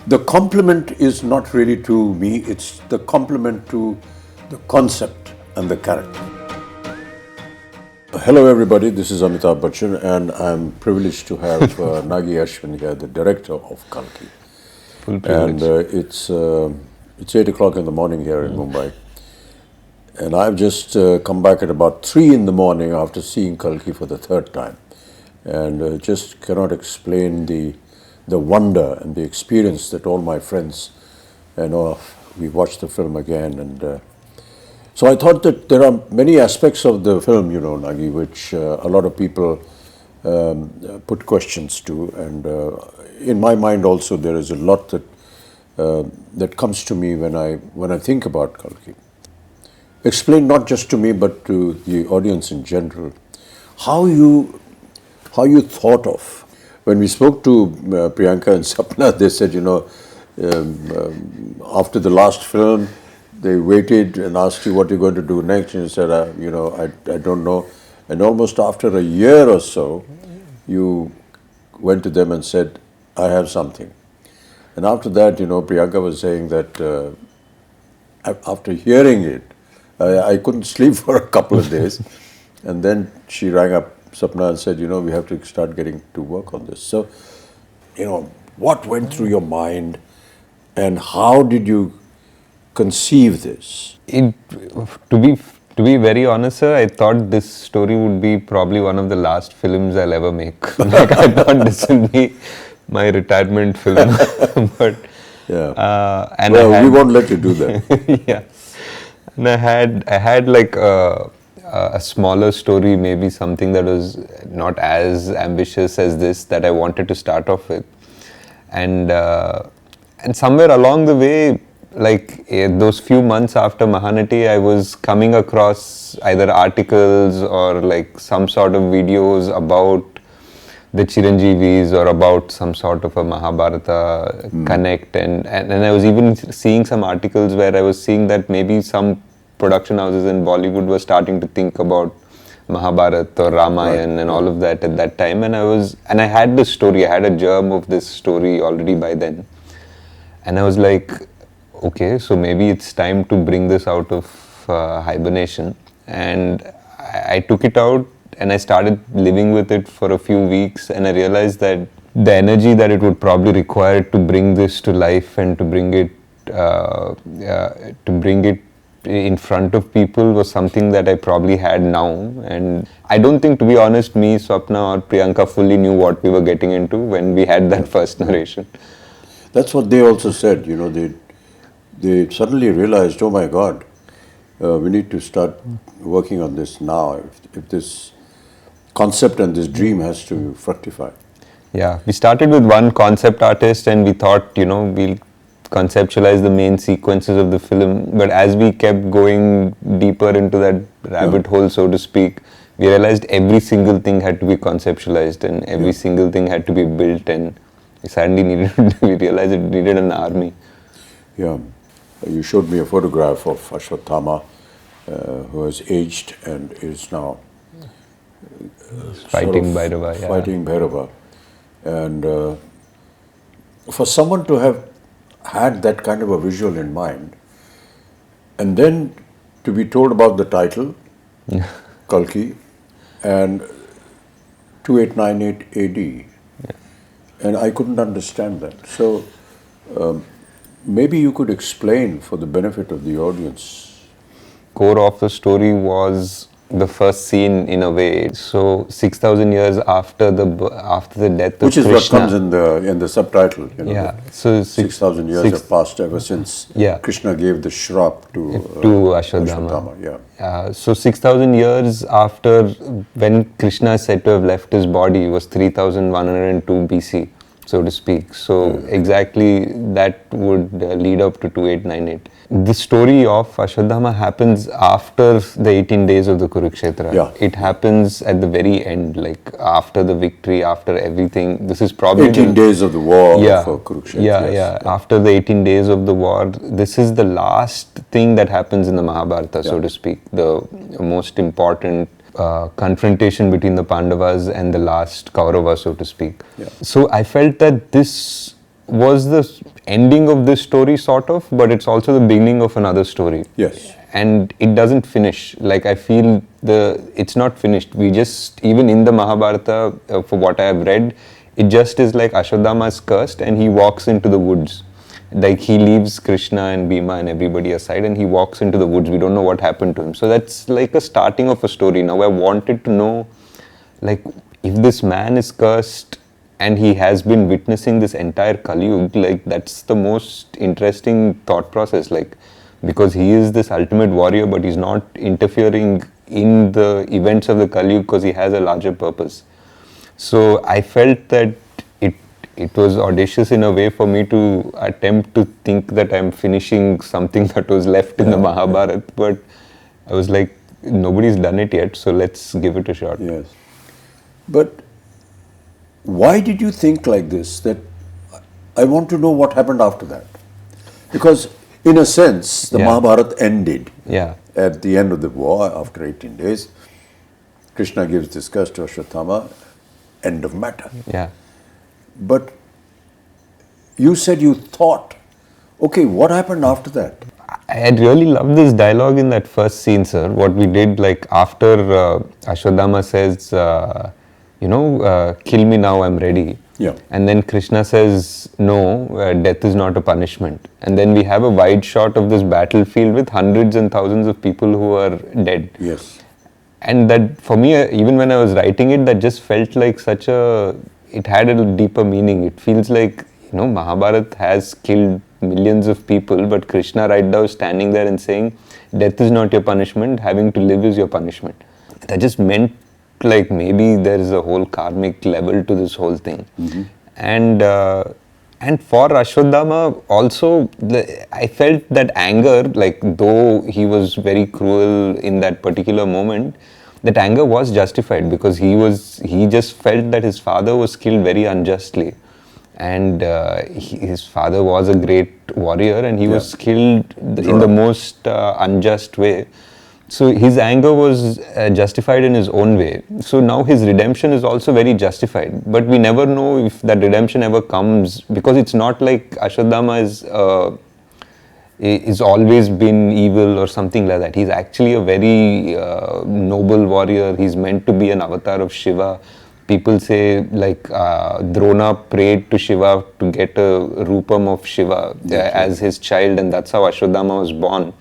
The compliment is not really to me, it's the compliment to the concept and the character. Hello everybody, this is Amitabh Bachchan and I'm privileged to have Nagi Ashwin here, the director of Kalki. Full privilege. And it's 8 o'clock in the morning here in Mumbai. And I've just come back at about 3 in the morning after seeing Kalki for the third time. And just cannot explain the wonder and the experience that all my friends, we watched the film again. And so I thought that there are many aspects of the film, Nagi, which a lot of people put questions to. And in my mind also, there is a lot that comes to me when I think about Kalki. Explain not just to me, but to the audience in general, how you thought of. When we spoke to Priyanka and Sapna, they said, after the last film, they waited and asked you what you're going to do next, and you said, I don't know. And almost after a year or so, you went to them and said, I have something. And after that, Priyanka was saying that after hearing it, I couldn't sleep for a couple of days. And then she rang up Sapna and said, we have to start getting to work on this. So, what went through your mind and how did you conceive this? To be very honest, sir, I thought this story would be probably one of the last films I'll ever make. I thought this would be my retirement film. But yeah. And we won't let you do that. Yeah. And I had like a smaller story, maybe something that was not as ambitious as this, that I wanted to start off with. And somewhere along the way, like those few months after Mahanati, I was coming across either articles or like some sort of videos about the Chiranjeevis or about some sort of a Mahabharata connect. And I was even seeing some articles where I was seeing that maybe some production houses in Bollywood were starting to think about Mahabharata or Ramayana and all of that at that time. And I had this story, I had a germ of this story already by then. And I was like, okay, so maybe it's time to bring this out of hibernation. And I took it out and I started living with it for a few weeks, and I realized that the energy that it would probably require to bring this to life and to bring it in front of people was something that I probably had now. And I don't think, to be honest, me, Swapna or Priyanka fully knew what we were getting into when we had that first narration. That's what they also said, they suddenly realized, oh my God, we need to start working on this now if this concept and this dream has to fructify. Yeah, we started with one concept artist and we thought, we'll conceptualize the main sequences of the film. But as we kept going deeper into that rabbit hole, so to speak, we realized every single thing had to be conceptualized and every single thing had to be built, and we realized it needed an army. Yeah. You showed me a photograph of Ashwatthama, who has aged and is now fighting Bhairava. Fighting Bhairava. And for someone to have had that kind of a visual in mind, and then to be told about the title, Kalki, and 2898 AD, and I couldn't understand that. So maybe you could explain for the benefit of the audience. Core of the story was the first scene in a way. So 6,000 years after the death of Krishna. Which is what comes in the subtitle. Yeah. So 6,000 years have passed ever since Krishna gave the shrap to Ashwatthama. So 6,000 years after, when Krishna is said to have left his body, was 3,102 BC. So to speak. So exactly that would lead up to 2898. The story of Ashwatthama happens after the 18 days of the Kurukshetra. Yeah. It happens at the very end, like after the victory, after everything. This is probably 18 days of the war for Kurukshetra. Yeah. After the 18 days of the war, this is the last thing that happens in the Mahabharata, so to speak. The most important confrontation between the Pandavas and the last Kaurava, so to speak. Yeah. So I felt that this was the ending of this story, sort of, but it's also the beginning of another story. Yes. And it doesn't finish. Like, I feel it's not finished. We just, even in the Mahabharata, for what I have read, it just is like Ashwatthama is cursed and he walks into the woods. Like, he leaves Krishna and Bhima and everybody aside and he walks into the woods. We don't know what happened to him. So that's like a starting of a story. Now I wanted to know, like, if this man is cursed and he has been witnessing this entire Kali Yuga, like, that's the most interesting thought process. Like, because he is this ultimate warrior, but he's not interfering in the events of the Kali Yuga because he has a larger purpose. So I felt that it was audacious in a way for me to attempt to think that I'm finishing something that was left in the Mahabharata, but I was like, nobody's done it yet, so let's give it a shot. Yes. But why did you think like this, that I want to know what happened after that? Because in a sense, the Mahabharata ended at the end of the war after 18 days. Krishna gives this curse to Ashwatthama, end of matter. Yeah. But you said you thought, okay, what happened after that? I had really loved this dialogue in that first scene, sir. What we did, like, after Ashwatthama says, kill me now, I'm ready. Yeah. And then Krishna says, no, death is not a punishment. And then we have a wide shot of this battlefield with hundreds and thousands of people who are dead. Yes. And that, for me, even when I was writing it, that just felt like it had a deeper meaning. It feels like, Mahabharata has killed millions of people, but Krishna right now is standing there and saying, death is not your punishment, having to live is your punishment. That just meant, like, maybe there is a whole karmic level to this whole thing. Mm-hmm. And for Ashwatthama also, I felt that anger, like, though he was very cruel in that particular moment, that anger was justified because he just felt that his father was killed very unjustly. And his father was a great warrior and he was killed in the most unjust way. So his anger was justified in his own way. So now his redemption is also very justified. But we never know if that redemption ever comes, because it's not like Ashwatthama is always been evil or something like that. He's actually a very noble warrior. He's meant to be an avatar of Shiva. People say, like, Drona prayed to Shiva to get a rupam of Shiva as his child, and that's how Ashwatthama was born.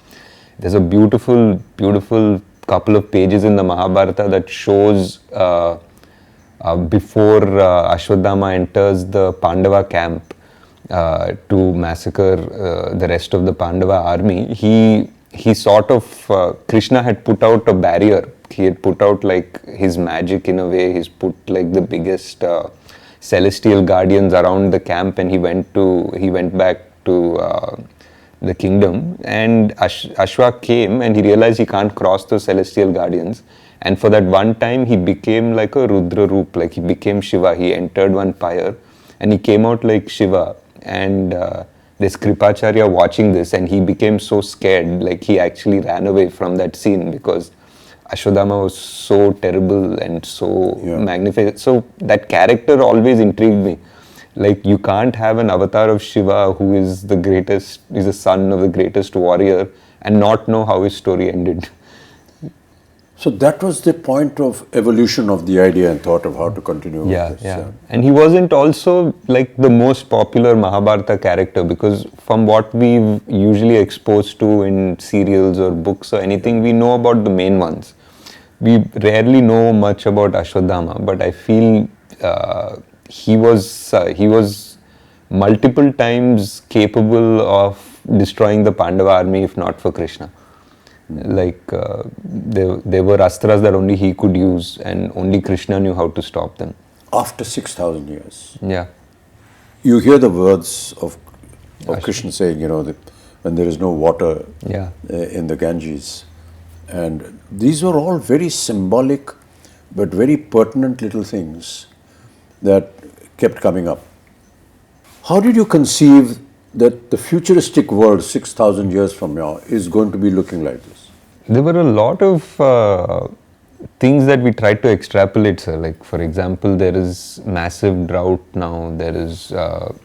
There's a beautiful, beautiful couple of pages in the Mahabharata that shows before Ashwatthama enters the Pandava camp to massacre the rest of the Pandava army. He sort of, Krishna had put out a barrier. He had put out, like, his magic in a way. He's put, like, the biggest celestial guardians around the camp, and he went back to the kingdom, and Ashwa came and he realized he can't cross those celestial guardians, and for that one time he became like a Rudra Roop, like he became Shiva. He entered one pyre and he came out like Shiva, and this Kripacharya watching this, and he became so scared, like he actually ran away from that scene because Ashwatthama was so terrible and so magnificent. So that character always intrigued me. Like, you can't have an avatar of Shiva who is the greatest, is the son of the greatest warrior, and not know how his story ended. So that was the point of evolution of the idea and thought of how to continue with this. Yeah. And he wasn't also, like, the most popular Mahabharata character, because from what we've usually exposed to in serials or books or anything, we know about the main ones. We rarely know much about Ashwatthama, but I feel he was multiple times capable of destroying the Pandava army if not for Krishna. Like, there were astras that only he could use, and only Krishna knew how to stop them. After 6,000 years. Yeah. You hear the words of Krishna saying, that when there is no water in the Ganges. And these were all very symbolic but very pertinent little things that kept coming up. How did you conceive that the futuristic world 6,000 years from now is going to be looking like this? There were a lot of things that we try to extrapolate, sir. Like, for example, there is massive drought now. There is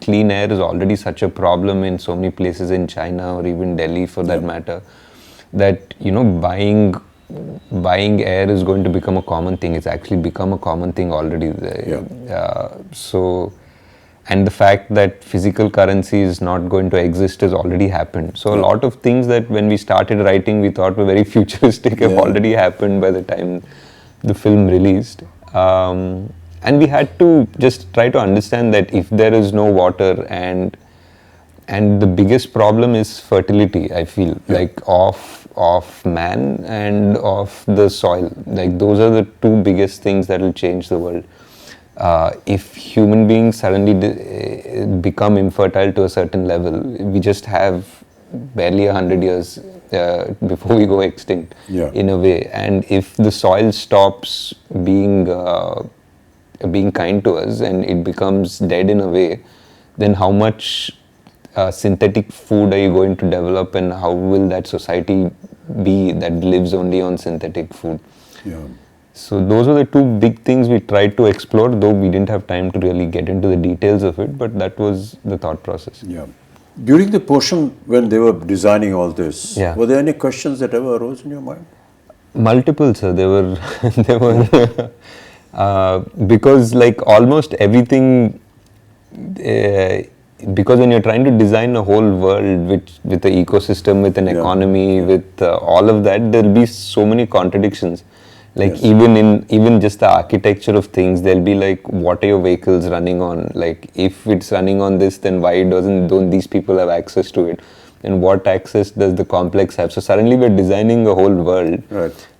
clean air is already such a problem in so many places in China or even Delhi, for that matter, that buying air is going to become a common thing. It's actually become a common thing already. And the fact that physical currency is not going to exist has already happened. So a lot of things that when we started writing we thought were very futuristic have already happened by the time the film released. And we had to just try to understand that if there is no water and the biggest problem is fertility, I feel, like of man and of the soil. Like, those are the two biggest things that will change the world. If human beings suddenly become infertile to a certain level, we just have barely 100 years before we go extinct, in a way. And if the soil stops being kind to us and it becomes dead in a way, then how much synthetic food are you going to develop, and how will that society be that lives only on synthetic food? So those are the two big things we tried to explore, though we didn't have time to really get into the details of it, but that was the thought process. During the portion when they were designing all this, were there any questions that ever arose in your mind? Multiple, sir. There were because like almost everything, because when you're trying to design a whole world with an ecosystem, with an economy, with all of that, there'll be so many contradictions. Like, even just the architecture of things, there'll be like, what are your vehicles running on? Like, if it's running on this, then why don't these people have access to it? And what access does the complex have? So suddenly we're designing a whole world,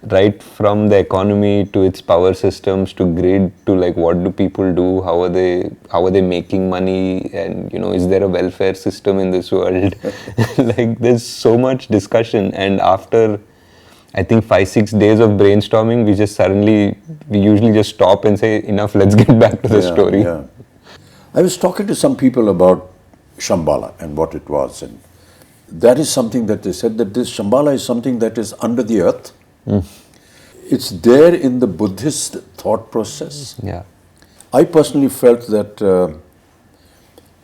right from the economy to its power systems to grid to like, what do people do? How are they making money? And is there a welfare system in this world? Like, there's so much discussion, and after I think 5-6 days of brainstorming, we usually just stop and say, enough, let's get back to the story. I was talking to some people about Shambhala and what it was, and that is something that they said, that this Shambhala is something that is under the earth. It's there in the Buddhist thought process. I personally felt that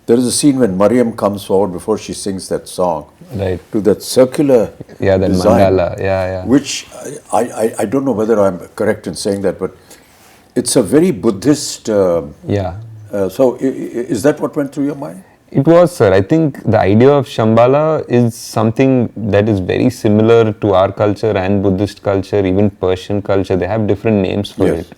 there is a scene when Mariam comes forward before she sings that song, to that circular that design, mandala, which I don't know whether I'm correct in saying that, but it's a very Buddhist. So is that what went through your mind? It was, sir. I think the idea of Shambhala is something that is very similar to our culture and Buddhist culture, even Persian culture. They have different names for it.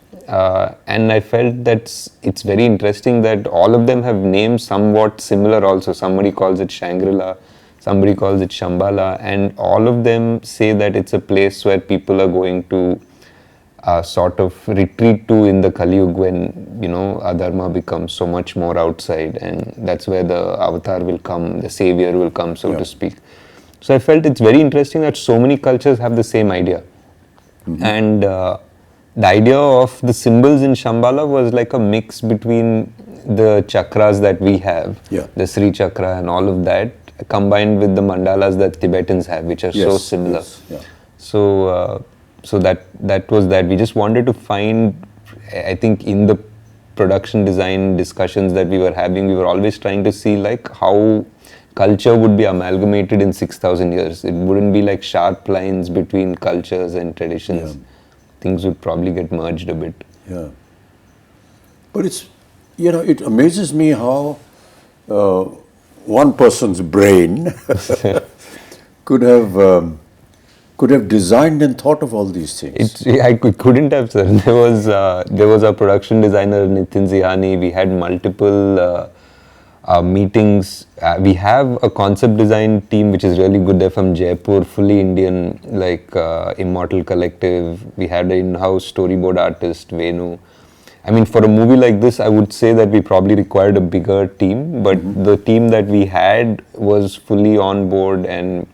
And I felt that it's very interesting that all of them have names somewhat similar also. Somebody calls it Shangri-La, somebody calls it Shambhala, and all of them say that it's a place where people are going to sort of retreat to in the Kali Yuga, when adharma becomes so much more outside, and that's where the avatar will come, the savior will come, so to speak. So I felt it's very interesting that so many cultures have the same idea. And the idea of the symbols in Shambhala was like a mix between the chakras that we have, the Sri Chakra and all of that, combined with the mandalas that Tibetans have, which are so similar. So that was that. We just wanted to find, I think in the production design discussions that we were having, we were always trying to see like how culture would be amalgamated in 6,000 years. It wouldn't be like sharp lines between cultures and traditions. Things would probably get merged a bit. But it's, it amazes me how one person's brain could have designed and thought of all these things. I couldn't have, sir. There was a production designer, Nitin Zihani. We had multiple meetings. We have a concept design team which is really good. They're from Jaipur, fully Indian, like Immortal Collective. We had an in-house storyboard artist, Venu. I mean, for a movie like this, I would say that we probably required a bigger team, but the team that we had was fully on board, and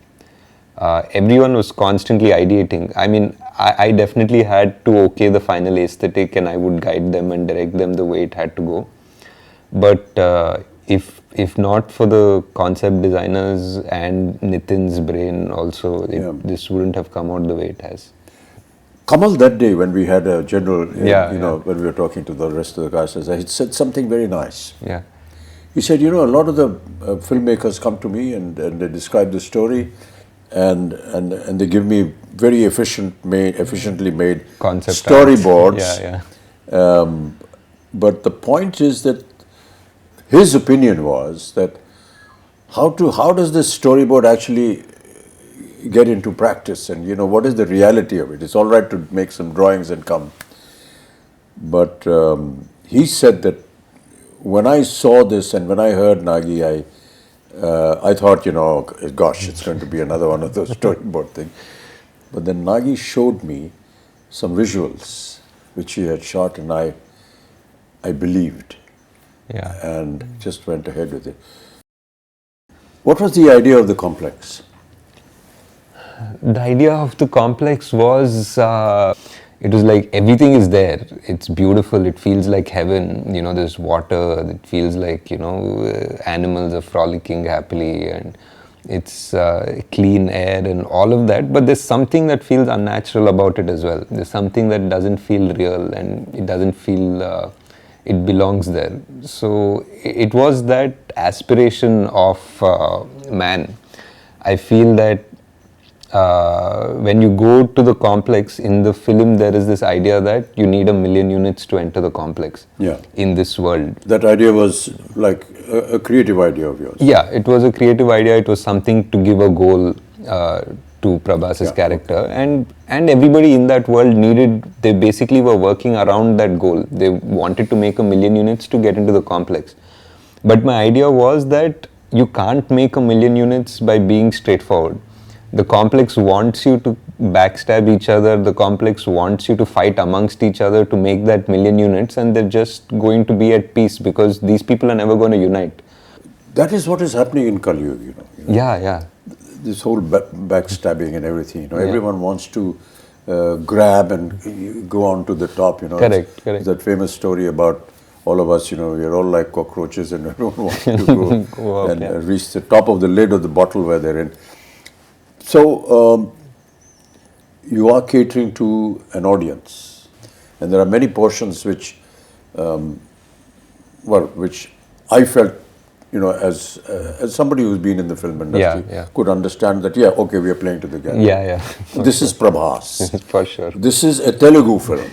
everyone was constantly ideating. I mean, I definitely had to okay the final aesthetic, and I would guide them and direct them the way it had to go. But if not for the concept designers and Nitin's brain also, this wouldn't have come out the way it has. Kamal that day when we had a general, Yeah, you know, when we were talking to the rest of the cast, he said something very nice. Yeah. He said, you know, a lot of the filmmakers come to me and they describe the story, and they give me very efficiently made Concept storyboards. Yeah, yeah. But the point is that his opinion was that how does this storyboard actually get into practice, and you know, what is the reality of it? It's all right to make some drawings and come, but he said that when I saw this and when I heard Nagi, I thought, you know, gosh, it's going to be another one of those storyboard things. But then Nagi showed me some visuals which he had shot, and I believed, Yeah. and just went ahead with it. What was the idea of the complex? The idea of the complex was, it was like everything is there. It's beautiful. It feels like heaven. You know, there's water. It feels like, you know, animals are frolicking happily, and it's clean air and all of that. But there's something that feels unnatural about it as well. There's something that doesn't feel real, and it doesn't feel it belongs there. So it was that aspiration of man. I feel that when you go to the complex in the film, there is this idea that you need 1 million units to enter the complex. Yeah. In this world. That idea was like a creative idea of yours. Yeah, it was a creative idea. It was something to give a goal to Prabhas's character, and everybody in that world they basically were working around that goal. They wanted to make 1 million units to get into the complex. But my idea was that you can't make 1 million units by being straightforward. The complex wants you to backstab each other. The complex wants you to fight amongst each other to make that 1 million units, and they're just going to be at peace because these people are never going to unite. That is what is happening in Kali Yuga, you know. Yeah, yeah. This whole backstabbing and everything, you know, everyone wants to grab and go on to the top, you know. Correct. That famous story about all of us, you know, we're all like cockroaches and everyone wants to go up, and reach the top of the lid of the bottle where they're in. So, you are catering to an audience, and there are many portions which, which I felt, you know, as somebody who's been in the film industry, could understand that, okay, we are playing to the gallery. Yeah. This is Prabhas. For sure. This is a Telugu film.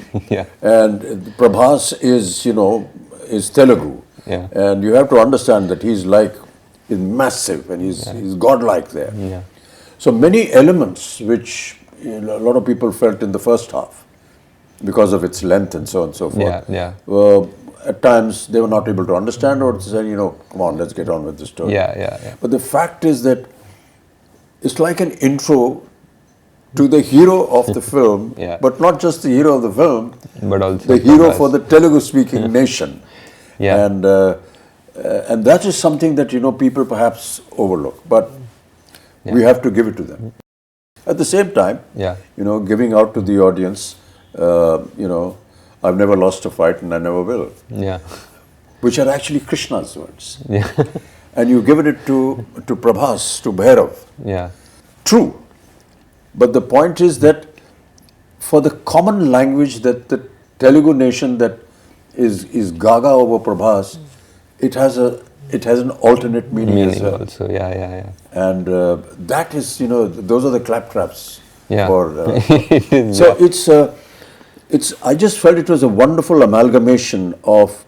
And Prabhas is, you know, is Telugu. And you have to understand that he's massive, and he's godlike there. So many elements which, you know, a lot of people felt in the first half, because of its length and so on and so forth. At times they were not able to understand, or say, you know, come on, let's get on with the story. But the fact is that it's like an intro to the hero of the film, but not just the hero of the film, but also the hero for the Telugu-speaking nation. And that is something that, you know, people perhaps overlook, but we have to give it to them. At the same time, you know, giving out to the audience, you know, I've never lost a fight and I never will. Which are actually Krishna's words. And you've given it to Prabhas, to Bhairav. True. But the point is that for the common language that the Telugu nation that is gaga over Prabhas, it has an alternate meaning as well. Also, And that is, you know, those are the claptraps. For, so I just felt it was a wonderful amalgamation of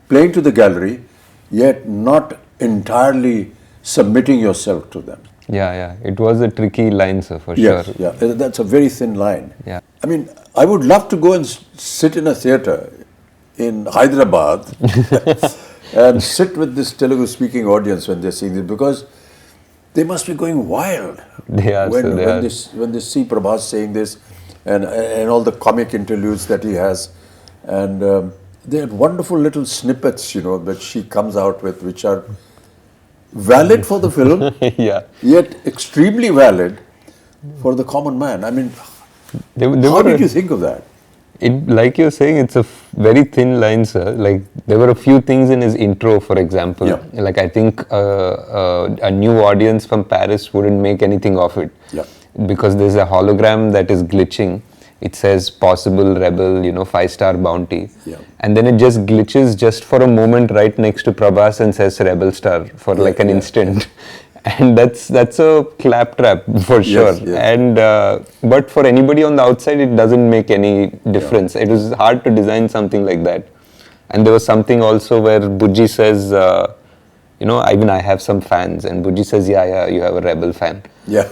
playing to the gallery, yet not entirely submitting yourself to them. It was a tricky line, sir, for sure. Yes, that's a very thin line. I mean, I would love to go and sit in a theatre in Hyderabad and sit with this Telugu-speaking audience when they're seeing this, because they must be going wild when they see Prabhas saying this, and all the comic interludes that he has, and they had wonderful little snippets, you know, that she comes out with, which are valid for the film, yet extremely valid for the common man. I mean, how did you think of that? Like you're saying, it's a very thin line, sir. Like, there were a few things in his intro, for example. Like, I think a new audience from Paris wouldn't make anything of it. Because there's a hologram that is glitching, it says possible rebel, 5-star bounty. Yeah. And then it just glitches just for a moment right next to Prabhas and says rebel star for like an instant. And that's a claptrap for sure. Yes, yes. And but for anybody on the outside, it doesn't make any difference. It was hard to design something like that. And there was something also where Bujji says, I have some fans, and Bujji says, yeah, you have a rebel fan. Yeah.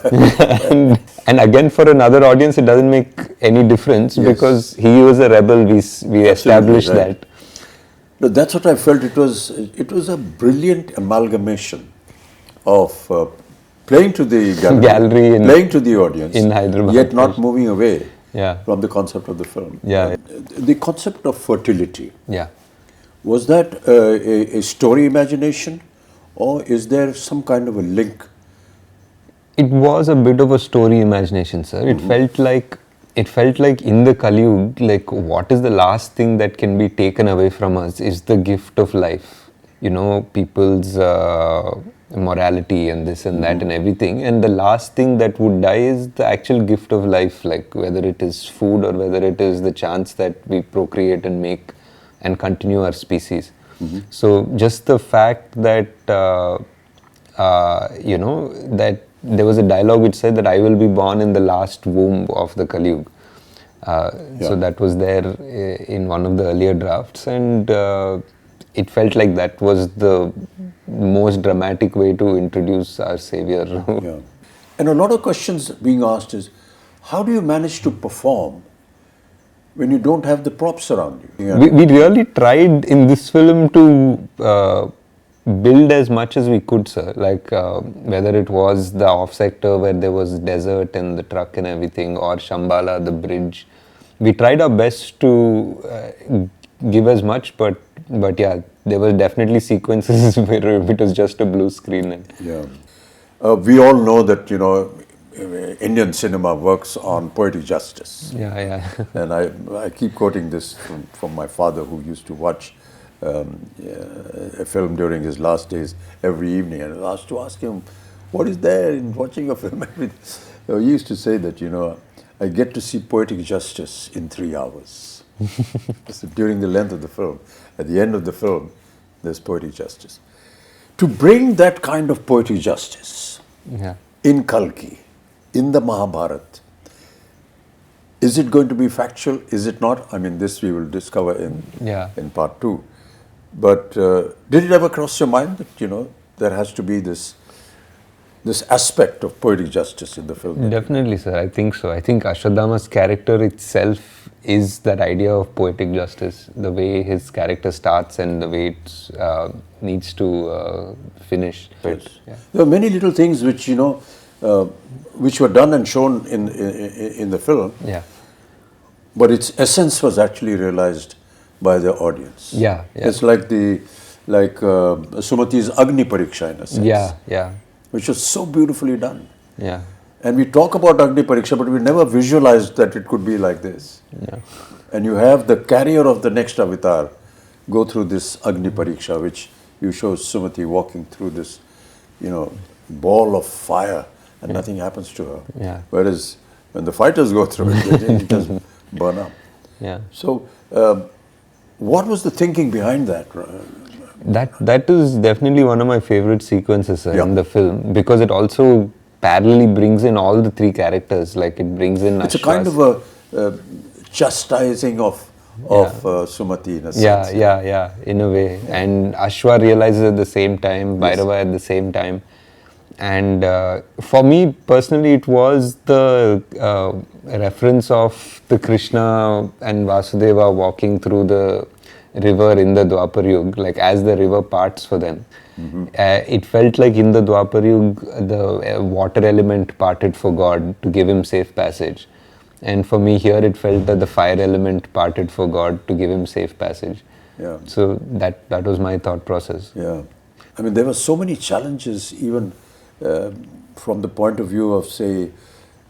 and again, for another audience, it doesn't make any difference because he was a rebel. We established right. that. But that's what I felt. It was a brilliant amalgamation of playing to the gallery playing to the audience in Hyderabad, yet not moving away Yeah. from the concept of the film. Yeah. The concept of fertility, Yeah. was that a story imagination, or is there some kind of a link? It was a bit of a story imagination, sir. It felt like in the Kali Yuga, like what is the last thing that can be taken away from us is the gift of life. People's morality and this and that and everything. And the last thing that would die is the actual gift of life, like whether it is food or whether it is the chance that we procreate and make and continue our species. So just the fact that, that there was a dialogue which said that I will be born in the last womb of the Kali Yuga. So that was there in one of the earlier drafts, and it felt like that was the most dramatic way to introduce our savior. Yeah. And a lot of questions being asked is, how do you manage to perform when you don't have the props around you? Yeah. We really tried in this film to build as much as we could, sir. Like whether it was the off sector where there was desert and the truck and everything, or Shambhala, the bridge. We tried our best to give as much, but yeah, there were definitely sequences where it was just a blue screen. And we all know that, Indian cinema works on poetic justice. Yeah. And I keep quoting this from my father, who used to watch a film during his last days every evening, and I used to ask him, what is there in watching a film? So he used to say that, I get to see poetic justice in 3 hours. So during the length of the film, at the end of the film, there's poetic justice. To bring that kind of poetic justice in Kalki, in the Mahabharata, is it going to be factual? Is it not? I mean, this we will discover in part 2. But did it ever cross your mind that, there has to be this aspect of poetic justice in the film? Definitely, sir. I think so. I think Ashwatthama's character itself is that idea of poetic justice. The way his character starts and the way it needs to finish. Yes. There are many little things which, which were done and shown in the film. Yeah. But its essence was actually realized by the audience. Yeah. It's like Sumati's Agni Pariksha in a sense. Yeah. Which was so beautifully done. Yeah. And we talk about Agni Pariksha, but we never visualized that it could be like this. Yeah. And you have the carrier of the next avatar go through this Agni Pariksha, which you show Sumati walking through this, ball of fire, and nothing happens to her. Yeah. Whereas when the fighters go through it, it just burn up. Yeah. So, what was the thinking behind that? That is definitely one of my favorite sequences in the film, because it also parallelly brings in all the 3 characters. Like it brings in. It's a kind of a chastising of Sumati in a sense. Yeah, in a way. And Ashwa realizes at the same time, Bhairava at the same time. And for me personally, it was the reference of the Krishna and Vasudeva walking through the river in the Dwapar Yuga, like as the river parts for them. It felt like in the Dwapar Yuga, the water element parted for God to give him safe passage. And for me here, it felt that the fire element parted for God to give him safe passage. Yeah. So that was my thought process. Yeah. I mean, there were so many challenges, even from the point of view of, say,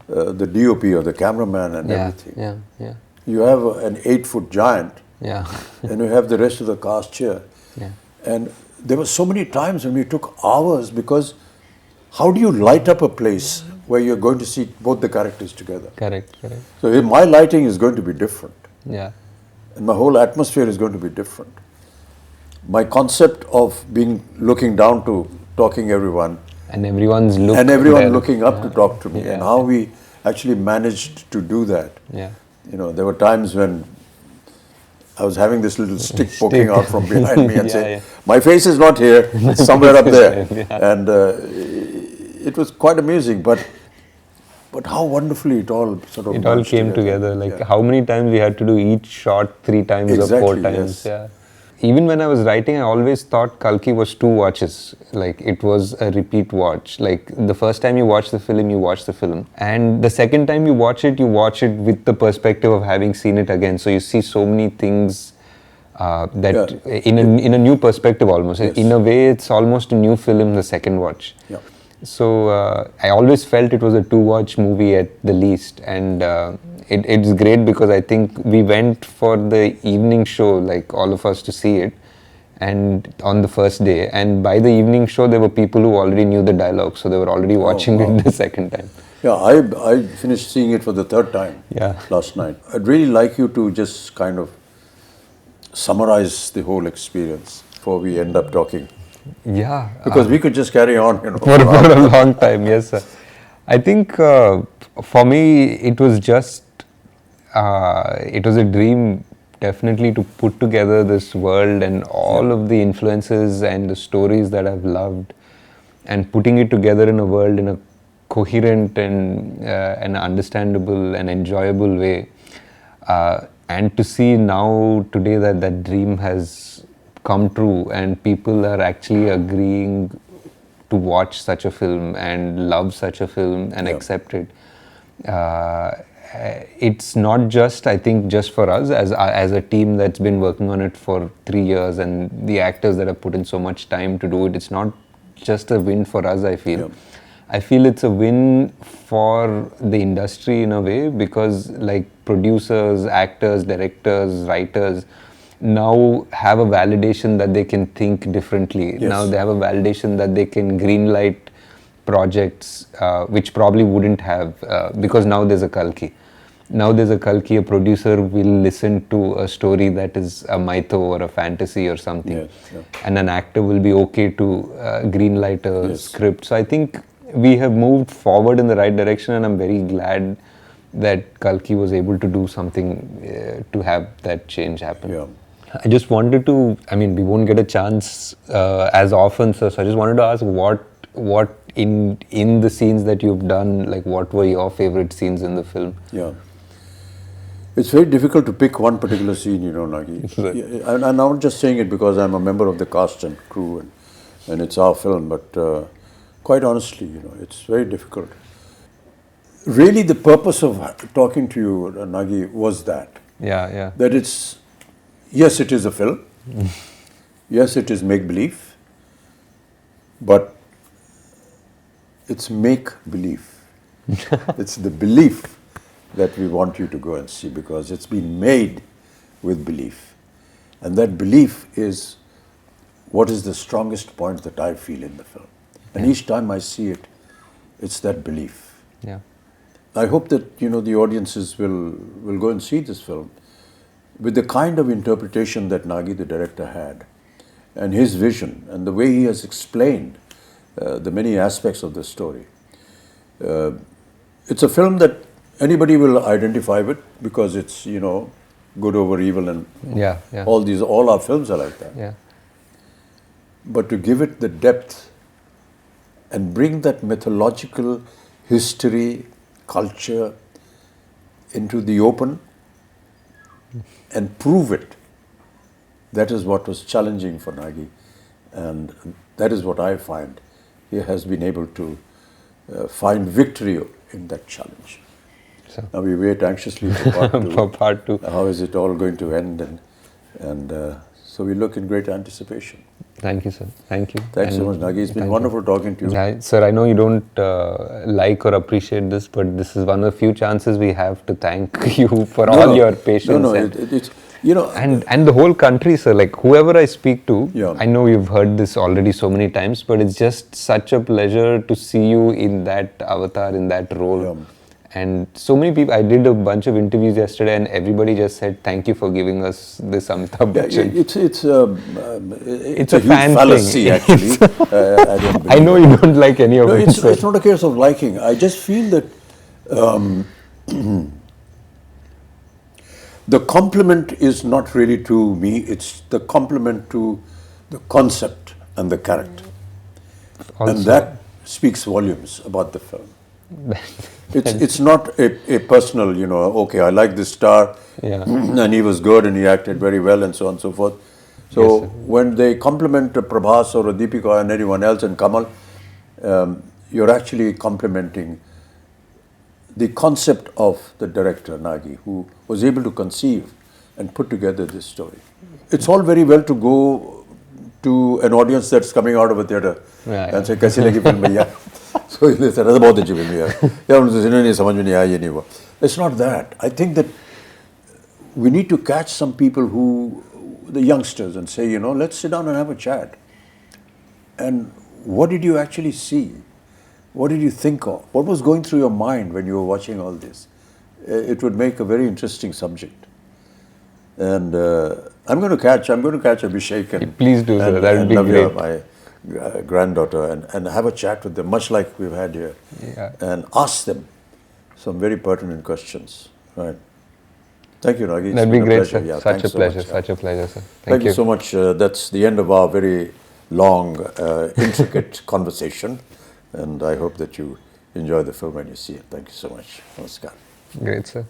the DOP or the cameraman and everything. Yeah. You have an 8-foot giant. Yeah. And you have the rest of the cast here. Yeah. And there were so many times when we took hours, because how do you light up a place where you're going to see both the characters together. Correct. So my lighting is going to be different. Yeah. And my whole atmosphere is going to be different. My concept of looking down to talking everyone, And everyone's looking up to talk to me, and how we actually managed to do that. Yeah. There were times when I was having this little stick poking out from behind me and saying, my face is not here, it's somewhere up there. And it was quite amusing, but how wonderfully it all sort of It all came together. Like how many times we had to do each shot 3 times or 4 times. Yes. Yeah. Even when I was writing, I always thought Kalki was 2 watches. Like it was a repeat watch. Like the first time you watch the film, you watch the film. And the second time you watch it with the perspective of having seen it again. So you see so many things in a new perspective almost. Yes. In a way, it's almost a new film the second watch. Yeah. So I always felt it was a 2-watch movie at the least, and it's great because I think we went for the evening show, like all of us, to see it, and on the first day, and by the evening show there were people who already knew the dialogue, so they were already watching it the second time. Yeah, I finished seeing it for the 3rd time last night. I'd really like you to just kind of summarize the whole experience before we end up talking. Yeah. Because we could just carry on, for a long time, yes, sir. I think for me, it was just, it was a dream definitely to put together this world and all of the influences and the stories that I've loved, and putting it together in a world in a coherent and an understandable and enjoyable way. And to see now today that dream has come true and people are actually agreeing to watch such a film and love such a film and accept it. It's not just, I think, just for us as a team that's been working on it for 3 years, and the actors that have put in so much time to do it. It's not just a win for us, I feel. Yeah. I feel it's a win for the industry in a way, because like producers, actors, directors, writers now have a validation that they can think differently. Yes. Now they have a validation that they can greenlight projects which probably wouldn't have, because now there's a Kalki. Now there's a Kalki, a producer will listen to a story that is a mytho or a fantasy or something. Yes, yeah. And an actor will be okay to greenlight a script. So I think we have moved forward in the right direction, and I'm very glad that Kalki was able to do something to have that change happen. Yeah. I just wanted to, I mean, we won't get a chance as often, so I just wanted to ask what in the scenes that you've done, like what were your favorite scenes in the film? Yeah. It's very difficult to pick one particular scene, Nagi. Right. And I'm not just saying it because I'm a member of the cast and crew and it's our film, but quite honestly, it's very difficult. Really, the purpose of talking to you, Nagi, was that. Yeah. That yes, it is a film. Yes, it is make-believe. But it's make-believe. It's the belief that we want you to go and see, because it's been made with belief. And that belief is what is the strongest point that I feel in the film. And each time I see it, it's that belief. Yeah. I hope that, the audiences will go and see this film with the kind of interpretation that Nagi, the director, had, and his vision, and the way he has explained the many aspects of the story. It's a film that anybody will identify with, because it's, good over evil, and all our films are like that. Yeah. But to give it the depth and bring that mythological history, culture into the open and prove it, that is what was challenging for Nagi, and that is what I find he has been able to find victory in that challenge. So now we wait anxiously for part 2. For part 2. How is it all going to end? And so we look in great anticipation. Thank you, sir. Thank you. Thanks so much, Nagi. It's been wonderful talking to you. Yeah, sir, I know you don't like or appreciate this, but this is one of the few chances we have to thank you for all your patience. No, You know, And the whole country, sir, like whoever I speak to, Yeah. I know you've heard this already so many times, but it's just such a pleasure to see you in that avatar, in that role. Yeah. And so many people, I did a bunch of interviews yesterday and everybody just said, thank you for giving us this Amitabh yeah, Bachchan. it's a huge fan fallacy, thing. actually. I don't I believe know it. you don't like any of No, it, sir. it's not a case of liking. I just feel that the compliment is not really to me, it's the compliment to the concept and the character. And Also- that speaks volumes about the film. It's not a personal, okay, I like this star, Yeah. and he was good and he acted very well and so on and so forth. So Yes, sir. when they compliment a Prabhas or a Deepika and anyone else and Kamal, you're actually complimenting the concept of the director, Nagi, who was able to conceive and put together this story. It's all very well to go to an audience that's coming out of a theatre Yeah, and say, "Kaisi lagi film bhaiya?" So they said, "That's बहुत अच्छी film है यार." यार उनसे सुने नहीं समझ में नहीं आया ये नहीं हुआ. It's not that. I think that we need to catch some people the youngsters, and say, let's sit down and have a chat. And what did you actually see? What did you think of? What was going through your mind when you were watching all this? It would make a very interesting subject. And I'm going to catch Abhishek and Please do, sir. That would and be Navya, great. my granddaughter, and have a chat with them, much like we've had here, Yeah. and ask them some very pertinent questions. Right. Thank you, Nagi. It's That'd be been a great, pleasure. sir. Yeah, Such a thanks so pleasure, much. such a pleasure, sir. Thank you so much. That's the end of our very long, intricate conversation. And I hope that you enjoy the film when you see it. Thank you so much. Namaskar. Great, sir.